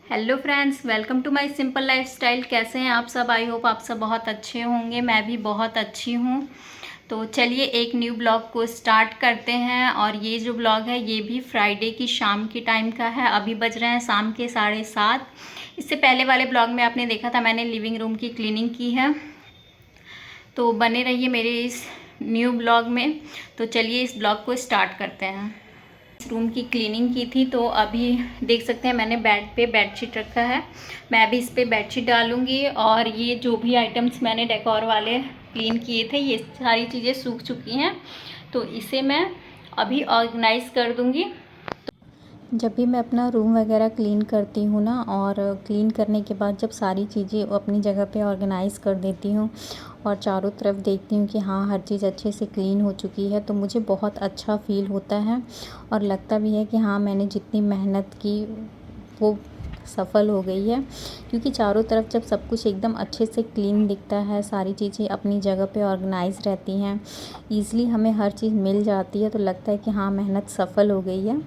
Hello friends, welcome to my simple lifestyle. कैसे हैं आप सब? आई होप आप सब बहुत अच्छे होंगे। मैं भी बहुत अच्छी हूँ। तो चलिए एक न्यू ब्लॉग को स्टार्ट करते हैं। और ये जो ब्लॉग है ये भी फ्राइडे की शाम की टाइम का है। अभी बज रहे हैं शाम के 7:30। इससे पहले वाले ब्लॉग में आपने देखा था मैंने लिविंग रूम की क्लीनिंग की है। तो बने रहिए मेरे इस न्यू ब्लॉग में। तो चलिए इस ब्लॉग को स्टार्ट करते हैं। इस रूम की क्लीनिंग की थी तो अभी देख सकते हैं मैंने बेड पे बेडशीट रखा है। मैं अभी इस पे बेडशीट डालूंगी। और ये जो भी आइटम्स मैंने डेकोर वाले क्लीन किए थे ये सारी चीज़ें सूख चुकी हैं। तो इसे मैं अभी ऑर्गेनाइज़ कर दूंगी। जब भी मैं अपना रूम वगैरह क्लीन करती हूँ ना, और क्लीन करने के बाद जब सारी चीज़ें अपनी जगह पे ऑर्गेनाइज़ कर देती हूँ और चारों तरफ देखती हूँ कि हाँ हर चीज़ अच्छे से क्लीन हो चुकी है, तो मुझे बहुत अच्छा फ़ील होता है। और लगता भी है कि हाँ मैंने जितनी मेहनत की वो सफल हो गई है। क्योंकि चारों तरफ जब सब कुछ एकदम अच्छे से क्लीन दिखता है, सारी चीज़ें अपनी जगह पे ऑर्गेनाइज़ रहती हैं, ईज़िली हमें हर चीज़ मिल जाती है, तो लगता है कि हाँ मेहनत सफल हो गई है।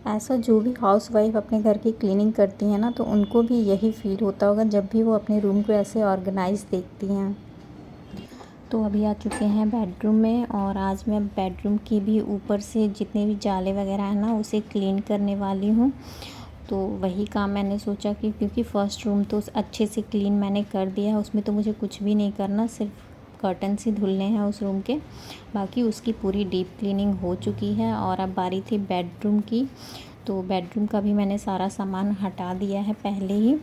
ऐसा जो भी हाउसवाइफ़ अपने घर की क्लीनिंग करती हैं ना, तो उनको भी यही फ़ील होता होगा जब भी वो अपने रूम को ऐसे ऑर्गेनाइज़ देखती हैं। तो अभी आ चुके हैं बेडरूम में, और आज मैं बेडरूम की भी ऊपर से जितने भी जाले वगैरह हैं ना उसे क्लीन करने वाली हूँ। तो वही काम मैंने सोचा कि क्योंकि फ़र्स्ट रूम तो अच्छे से क्लीन मैंने कर दिया है, उसमें तो मुझे कुछ भी नहीं करना, सिर्फ कर्टन्स ही धुलने हैं उस रूम के। बाकी उसकी पूरी डीप क्लीनिंग हो चुकी है। और अब बारी थी बेडरूम की। तो बेडरूम का भी मैंने सारा सामान हटा दिया है पहले ही।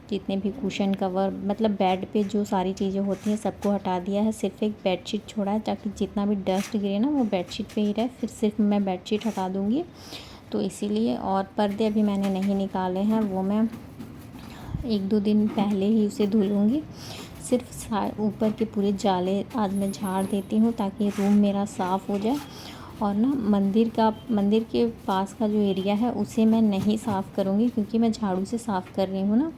जितने भी कुशन कवर मतलब बेड पे जो सारी चीज़ें होती हैं सबको हटा दिया है। सिर्फ एक बेडशीट छोड़ा है ताकि जितना भी डस्ट गिरे ना वो बेडशीट पे ही रहे। फिर सिर्फ मैं बेडशीट हटा दूँगी, तो इसीलिए। और पर्दे अभी मैंने नहीं निकाले हैं, वो मैं 1-2 दिन पहले ही उसे धुलूँगी। सिर्फ ऊपर के पूरे जाले आज मैं झाड़ देती हूँ ताकि रूम मेरा साफ़ हो जाए। और ना मंदिर के पास का जो एरिया है उसे मैं नहीं साफ़ करूँगी, क्योंकि मैं झाड़ू से साफ़ कर रही हूँ ना,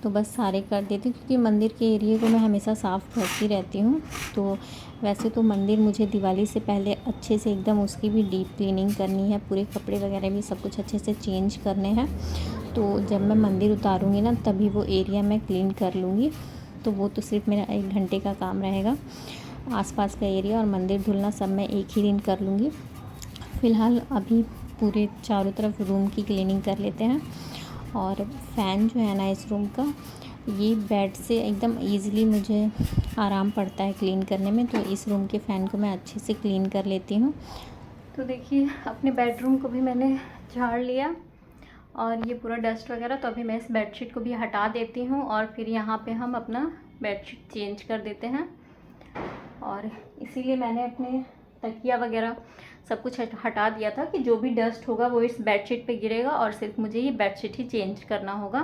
तो बस सारे कर देती हूँ। क्योंकि मंदिर के एरिए को मैं हमेशा साफ़ करती रहती हूँ। तो वैसे तो मंदिर मुझे दिवाली से पहले अच्छे से एकदम उसकी भी डीप क्लीनिंग करनी है, पूरे कपड़े वगैरह भी सब कुछ अच्छे से चेंज करने हैं। तो जब मैं मंदिर उतारूँगी ना तभी वो एरिया मैं क्लीन कर लूँगी। तो वो तो सिर्फ मेरा 1 घंटे का काम रहेगा। आसपास का एरिया और मंदिर धुलना सब मैं एक ही दिन कर लूँगी। फ़िलहाल अभी पूरे चारों तरफ रूम की क्लीनिंग कर लेते हैं। और फ़ैन जो है ना इस रूम का, ये बेड से एकदम ईज़िली मुझे आराम पड़ता है क्लीन करने में, तो इस रूम के फ़ैन को मैं अच्छे से क्लीन कर लेती हूँ। तो देखिए अपने बेडरूम को भी मैंने झाड़ लिया और ये पूरा डस्ट वगैरह। तो अभी मैं इस बेडशीट को भी हटा देती हूँ और फिर यहाँ पे हम अपना बेडशीट चेंज कर देते हैं। और इसीलिए मैंने अपने तकिया वगैरह सब कुछ हटा दिया था कि जो भी डस्ट होगा वो इस बेडशीट पे गिरेगा और सिर्फ मुझे ये बेडशीट ही चेंज करना होगा।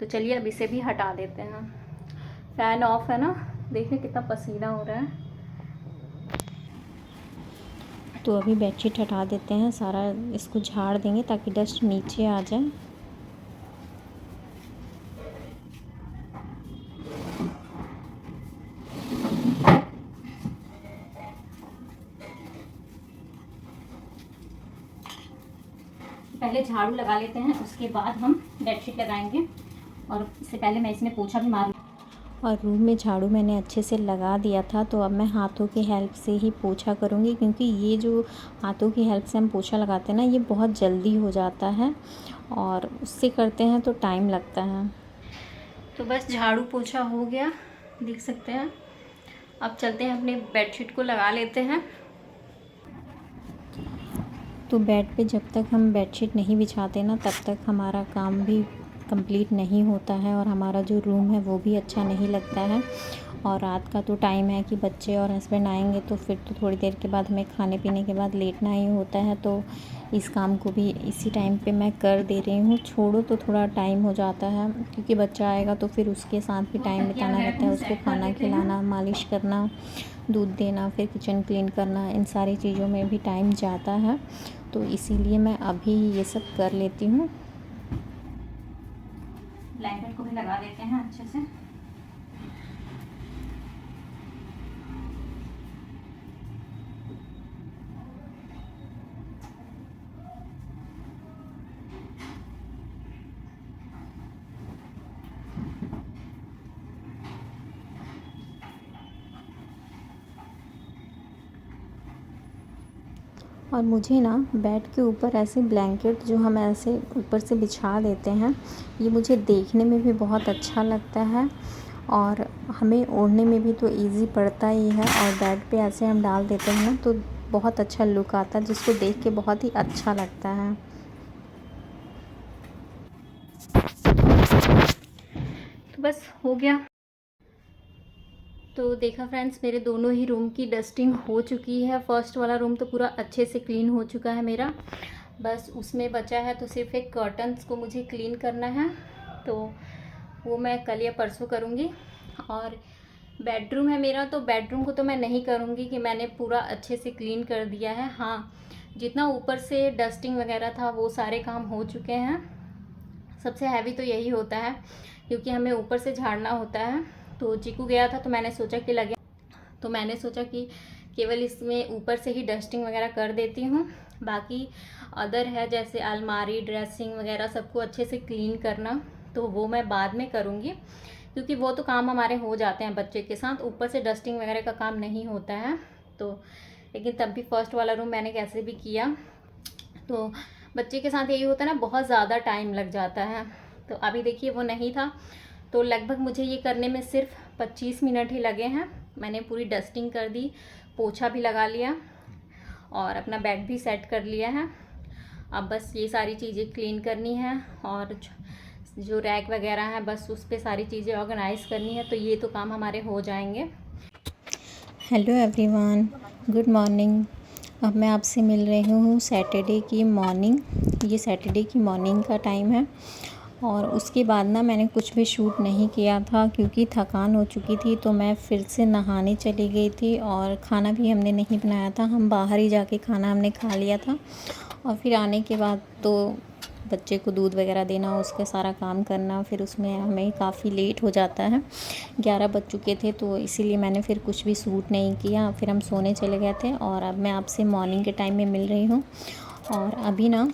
तो चलिए अब इसे भी हटा देते हैं। फ़ैन ऑफ है ना, देखिए कितना पसीना हो रहा है। तो अभी बेडशीट हटा देते हैं, सारा इसको झाड़ देंगे ताकि डस्ट नीचे आ जाए। पहले झाड़ू लगा लेते हैं, उसके बाद हम बेडशीट लगाएंगे। और इससे पहले मैं इसमें पोछा भी मार। और रूम में झाड़ू मैंने अच्छे से लगा दिया था, तो अब मैं हाथों की हेल्प से ही पोछा करूँगी। क्योंकि ये जो हाथों की हेल्प से हम पोछा लगाते हैं ना, ये बहुत जल्दी हो जाता है, और उससे करते हैं तो टाइम लगता है। तो बस झाड़ू पोछा हो गया, देख सकते हैं। अब चलते हैं अपने बेडशीट को लगा लेते हैं। तो बेड पे जब तक हम बेडशीट नहीं बिछाते ना तब तक हमारा काम भी कंप्लीट नहीं होता है, और हमारा जो रूम है वो भी अच्छा नहीं लगता है। और रात का तो टाइम है कि बच्चे और हस्बैंड आएंगे, तो फिर तो थोड़ी देर के बाद हमें खाने पीने के बाद लेटना ही होता है। तो इस काम को भी इसी टाइम पे मैं कर दे रही हूँ। छोड़ो तो थोड़ा टाइम हो जाता है, क्योंकि बच्चा आएगा तो फिर उसके साथ भी टाइम बिताना रहता है, उसको खाना खिलाना, मालिश करना, दूध देना, फिर किचन क्लीन करना, इन सारी चीज़ों में भी टाइम जाता है। तो इसीलिए मैं अभी ये सब कर लेती हूँ। ब्लैंकेट को भी लगा देते हैं अच्छे से। और मुझे ना बेड के ऊपर ऐसे ब्लैंकेट जो हम ऐसे ऊपर से बिछा देते हैं, ये मुझे देखने में भी बहुत अच्छा लगता है और हमें ओढ़ने में भी तो इजी पड़ता ही है। और बेड पे ऐसे हम डाल देते हैं ना तो बहुत अच्छा लुक आता है, जिसको देख के बहुत ही अच्छा लगता है। तो बस हो गया। तो देखा फ्रेंड्स, मेरे दोनों ही रूम की डस्टिंग हो चुकी है। फर्स्ट वाला रूम तो पूरा अच्छे से क्लीन हो चुका है मेरा, बस उसमें बचा है तो सिर्फ एक कर्टन्स को मुझे क्लीन करना है, तो वो मैं कल या परसों करूँगी। और बेडरूम है मेरा, तो बेडरूम को तो मैं नहीं करूँगी कि मैंने पूरा अच्छे से क्लीन कर दिया है। हाँ, जितना ऊपर से डस्टिंग वगैरह था वो सारे काम हो चुके हैं। सबसे हैवी तो यही होता है क्योंकि हमें ऊपर से झाड़ना होता है। तो चीकू गया था तो मैंने सोचा कि केवल इसमें ऊपर से ही डस्टिंग वगैरह कर देती हूँ। बाकी अदर है जैसे अलमारी, ड्रेसिंग वगैरह सबको अच्छे से क्लीन करना, तो वो मैं बाद में करूँगी क्योंकि वो तो काम हमारे हो जाते हैं बच्चे के साथ। ऊपर से डस्टिंग वगैरह का काम नहीं होता है। तो लेकिन तब भी फर्स्ट वाला रूम मैंने कैसे भी किया। तो बच्चे के साथ यही होता है ना, बहुत ज़्यादा टाइम लग जाता है। तो अभी देखिए वो नहीं था, तो लगभग मुझे ये करने में सिर्फ 25 मिनट ही लगे हैं। मैंने पूरी डस्टिंग कर दी, पोछा भी लगा लिया और अपना बेड भी सेट कर लिया है। अब बस ये सारी चीज़ें क्लीन करनी है और जो रैक वगैरह है बस उस पर सारी चीज़ें ऑर्गेनाइज़ करनी है, तो ये तो काम हमारे हो जाएंगे। Hello everyone, good morning. अब मैं आपसे मिल रही हूँ सैटरडे की मॉर्निंग। ये सैटरडे की मॉर्निंग का टाइम है और उसके बाद ना मैंने कुछ भी शूट नहीं किया था क्योंकि थकान हो चुकी थी। तो मैं फिर से नहाने चली गई थी और खाना भी हमने नहीं बनाया था, हम बाहर ही जाके खाना हमने खा लिया था। और फिर आने के बाद तो बच्चे को दूध वगैरह देना, उसका सारा काम करना, फिर उसमें हमें काफ़ी लेट हो जाता है। 11 बज चुके थे, तो इसीलिए मैंने फिर कुछ भी शूट नहीं किया। फिर हम सोने चले गए थे और अब मैं आपसे मॉर्निंग के टाइम में मिल रही हूँ। और अभी ना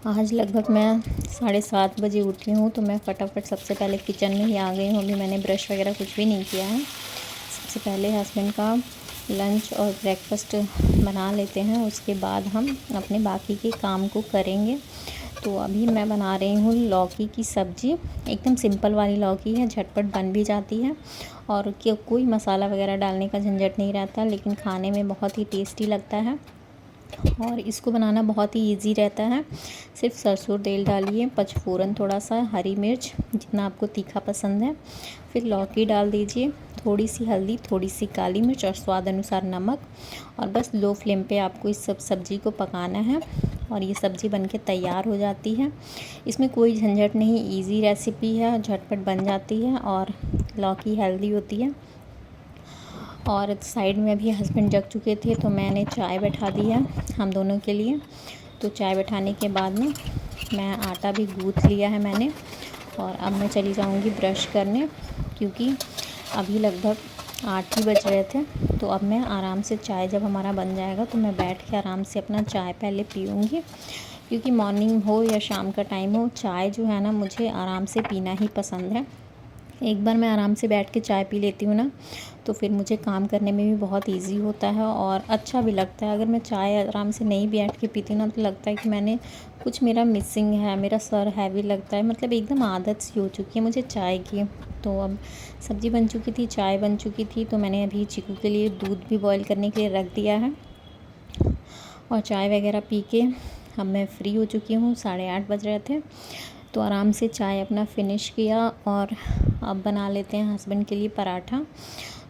आज लगभग मैं 7:30 बजे उठी हूँ, तो मैं फटाफट सबसे पहले किचन में ही आ गई हूँ। अभी मैंने ब्रश वगैरह कुछ भी नहीं किया है। सबसे पहले हस्बैंड का लंच और ब्रेकफास्ट बना लेते हैं, उसके बाद हम अपने बाकी के काम को करेंगे। तो अभी मैं बना रही हूँ लौकी की सब्ज़ी। एकदम सिंपल वाली लौकी है, झटपट बन भी जाती है और कोई मसाला वगैरह डालने का झंझट नहीं रहता, लेकिन खाने में बहुत ही टेस्टी लगता है और इसको बनाना बहुत ही इजी रहता है। सिर्फ सरसों तेल डालिए, पचफोरन थोड़ा सा, हरी मिर्च जितना आपको तीखा पसंद है, फिर लौकी डाल दीजिए, थोड़ी सी हल्दी, थोड़ी सी काली मिर्च और स्वाद अनुसार नमक, और बस लो फ्लेम पे आपको इस सब सब्ज़ी को पकाना है और ये सब्ज़ी बनके तैयार हो जाती है। इसमें कोई झंझट नहीं, इजी रेसिपी है, झटपट बन जाती है और लौकी हेल्दी होती है। और साइड में भी हस्बैंड जग चुके थे तो मैंने चाय बैठा दी है हम दोनों के लिए। तो चाय बैठाने के बाद ना मैं आटा भी गूँथ लिया है मैंने और अब मैं चली जाऊंगी ब्रश करने, क्योंकि अभी लगभग 8 ही बज रहे थे। तो अब मैं आराम से चाय जब हमारा बन जाएगा तो मैं बैठ के आराम से अपना चाय पहले पीऊँगी, क्योंकि मॉर्निंग हो या शाम का टाइम हो, चाय जो है ना मुझे आराम से पीना ही पसंद है। एक बार मैं आराम से बैठ के चाय पी लेती हूँ ना, तो फिर मुझे काम करने में भी बहुत इजी होता है और अच्छा भी लगता है। अगर मैं चाय आराम से नहीं बैठ के पीती ना, तो लगता है कि मैंने कुछ, मेरा मिसिंग है, मेरा सर हैवी लगता है, मतलब एकदम आदत सी हो चुकी है मुझे चाय की। तो अब सब्ज़ी बन चुकी थी, चाय बन चुकी थी, तो मैंने अभी चीकू के लिए दूध भी बॉयल करने के लिए रख दिया है और चाय वगैरह पी के अब मैं फ्री हो चुकी हूँ। 8:30 बज रहे थे, तो आराम से चाय अपना फिनिश किया और अब बना लेते हैं हस्बैंड के लिए पराठा।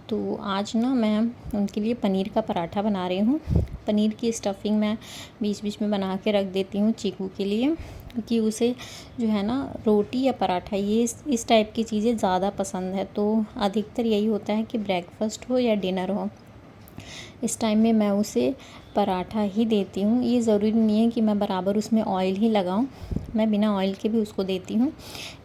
तो आज ना मैं उनके लिए पनीर का पराठा बना रही हूँ। पनीर की स्टफिंग मैं बीच बीच में बना के रख देती हूँ चीकू के लिए, क्योंकि उसे जो है ना रोटी या पराठा, ये इस टाइप की चीज़ें ज़्यादा पसंद है। तो अधिकतर यही होता है कि ब्रेकफास्ट हो या डिनर हो, इस टाइम में मैं उसे पराठा ही देती हूँ। ये ज़रूरी नहीं है कि मैं बराबर उसमें ऑयल ही लगाऊँ, मैं बिना ऑयल के भी उसको देती हूँ,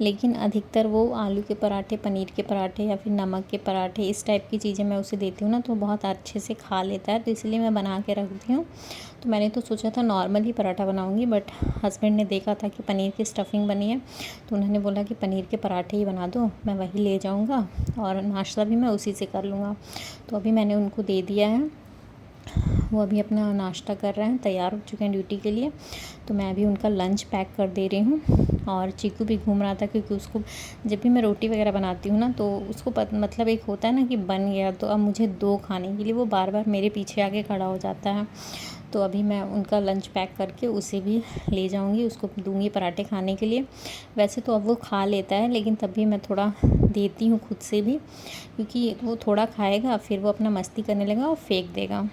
लेकिन अधिकतर वो आलू के पराठे, पनीर के पराठे या फिर नमक के पराठे, इस टाइप की चीज़ें मैं उसे देती हूँ ना, तो बहुत अच्छे से खा लेता है। तो इसलिए मैं बना के रखती हूँ। तो मैंने तो सोचा था नॉर्मल ही पराठा बनाऊँगी, बट हस्बैंड ने देखा था कि पनीर की स्टफिंग बनी है, तो उन्होंने बोला कि पनीर के पराठे ही बना दो, मैं वही ले जाऊँगा और नाश्ता भी मैं उसी से कर लूँगा। तो अभी मैंने उनको दे दिया है वो अभी अपना नाश्ता कर रहे हैं, तैयार हो चुके हैं ड्यूटी के लिए। तो मैं अभी उनका लंच पैक कर दे रही हूँ। और चीकू भी घूम रहा था, क्योंकि उसको जब भी मैं रोटी वगैरह बनाती हूँ ना, तो उसको मतलब एक होता है ना कि बन गया तो अब मुझे 2 खाने के लिए वो बार बार मेरे पीछे आके खड़ा हो जाता है। तो अभी मैं उनका लंच पैक करके उसे भी ले जाऊंगी, उसको दूंगी पराठे खाने के लिए। वैसे तो अब वो खा लेता है, लेकिन तब भी मैं थोड़ा देती हूँ खुद से भी, क्योंकि वो थोड़ा खाएगा फिर वो अपना मस्ती करने लगेगा और फेंक देगा।